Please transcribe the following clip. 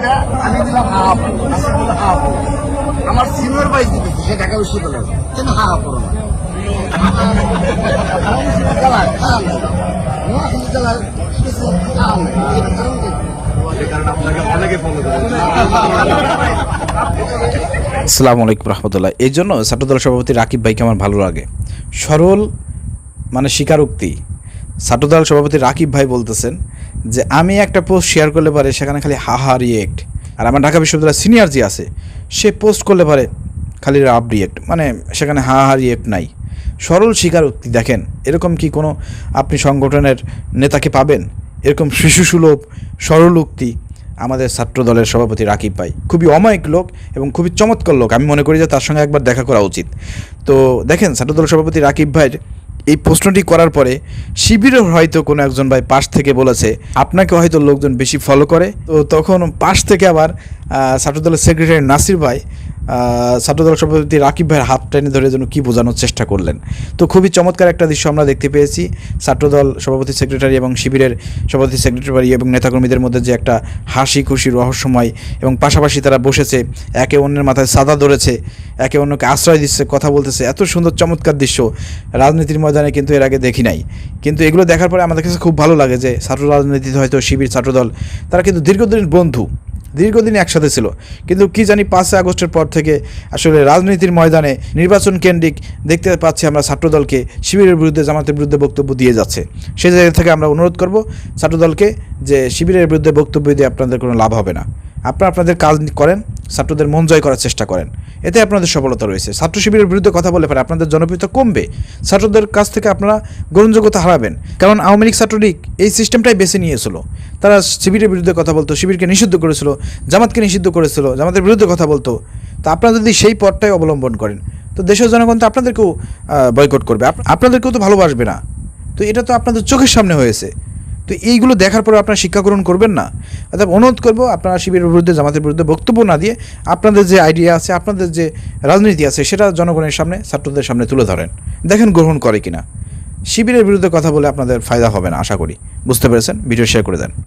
টাকা আমি দিলাম হাফ, আসিফ দিল হাফ। আমার সিনিয়র ভাই দিতেছে, সে ঢাকা বিশ্ববিদ্যালয়, কেন হাফ করো না? আসসালামু আলাইকুম রহমতুল্লাহ। এই জন্য ছাত্রদল সভাপতি রাকিব ভাইকে আমার ভালো লাগে। সরল মানে স্বীকারোক্তি। ছাত্রদল সভাপতি রাকিব ভাই বলতেছেন যে আমি একটা পোস্ট শেয়ার করলে পারে সেখানে খালি হাহা রিয়েক্ট, আর আমার ঢাকা বিশ্ববিদ্যালয়ের সিনিয়র যে আছে সে পোস্ট করলে পারে খালি রাব রিয়েক্ট, মানে সেখানে হাহা রিয়েক্ট নাই। সরল স্বীকারোক্তি। দেখেন, এরকম কি কোনো আপনি সংগঠনের নেতাকে পাবেন? এরকম শিশুসুলভ সরল উক্তি আমাদের ছাত্র দলের সভাপতি রাকিব ভাই খুবই অমায়িক লোক এবং খুবই চমৎকার লোক। আমি মনে করি যে তার সঙ্গে একবার দেখা করা উচিত। তো দেখেন, ছাত্র দলের সভাপতি রাকিব ভাইয়ের এই প্রশ্নটি করার পরে শিবিরের হয়তো কোনো একজন ভাই পাশ থেকে বলেছে আপনাকে হয়তো লোকজন বেশি ফলো করে, তো তখন পাশ থেকে আবার ছাত্রদলের সেক্রেটারি নাসির ভাই ছাত্রদল সভাপতি রাকিব ভাইয়ের হাত টেনে ধরে যেন কী বোঝানোর চেষ্টা করলেন। তো খুবই চমৎকার একটা দৃশ্য আমরা দেখতে পেয়েছি। ছাত্রদল সভাপতি সেক্রেটারি এবং শিবিরের সভাপতি সেক্রেটারি এবং নেতাকর্মীদের মধ্যে যে একটা হাসি খুশি রহস্যময়, এবং পাশাপাশি তারা বসেছে, একে অন্যের মাথায় সাদা ধরেছে, একে অন্যকে আশ্রয় দিচ্ছে, কথা বলতেছে। এত সুন্দর চমৎকার দৃশ্য রাজনীতির ময়দানে কিন্তু এর আগে দেখি নাই। কিন্তু এগুলো দেখার পরে আমাদের কাছে খুব ভালো লাগে যে ছাত্র রাজনীতিতে হয়তো শিবির ছাত্রদল তারা কিন্তু দীর্ঘদিনের বন্ধু, দীর্ঘদিন একসাথে ছিল। কিন্তু কি জানি 5 আগস্টের পর থেকে আসলে রাজনীতির ময়দানে নির্বাচন কেন্দ্রিক দেখতে পাচ্ছি আমরা ছাত্রদলকে শিবিরের বিরুদ্ধে, জামাতের বিরুদ্ধে বক্তব্য দিয়ে যাচ্ছে। সেই জায়গা থেকে আমরা অনুরোধ করব ছাত্রদলকে যে শিবিরের বিরুদ্ধে বক্তব্য দিয়ে আপনাদের কোনো লাভ হবে না। আপনারা আপনাদের কাজ করেন, ছাত্রদের মন জয় করার চেষ্টা করেন, এতে আপনাদের সফলতা রয়েছে। ছাত্র শিবিরের বিরুদ্ধে কথা বলে পারে আপনাদের জনপ্রিয়তা কমবে, ছাত্রদের কাছ থেকে আপনারা গ্রহণযোগ্যতা হারাবেন। কারণ আওয়ামী লীগ ছাত্রলীগ এই সিস্টেমটাই বেছে নিয়েছিল। তারা শিবিরের বিরুদ্ধে কথা বলতো, শিবিরকে নিষিদ্ধ করেছিল, জামাতকে নিষিদ্ধ করেছিল, জামাতের বিরুদ্ধে কথা বলতো। তো আপনারা যদি সেই পথটাই অবলম্বন করেন তো দেশের জনগণ তো আপনাদেরকেও বয়কট করবে, আপনাদেরকেও তো ভালোবাসবে না। তো এটা তো আপনাদের চোখের সামনে হয়েছে। তো এইগুলো দেখার পরে আপনারা শিক্ষা গ্রহণ করবেন না। অর্থাৎ অনুরোধ করবো আপনারা শিবিরের বিরুদ্ধে, জামাতের বিরুদ্ধে বক্তব্য না দিয়ে আপনাদের যে আইডিয়া আছে, আপনাদের যে রাজনীতি আছে সেটা জনগণের সামনে, ছাত্রদের সামনে তুলে ধরেন, দেখেন গ্রহণ করে কিনা। শিবিরের বিরুদ্ধে কথা বলে আপনাদের ফায়দা হবে না, আশা করি বুঝতে পেরেছেন। ভিডিও শেয়ার করে দেন।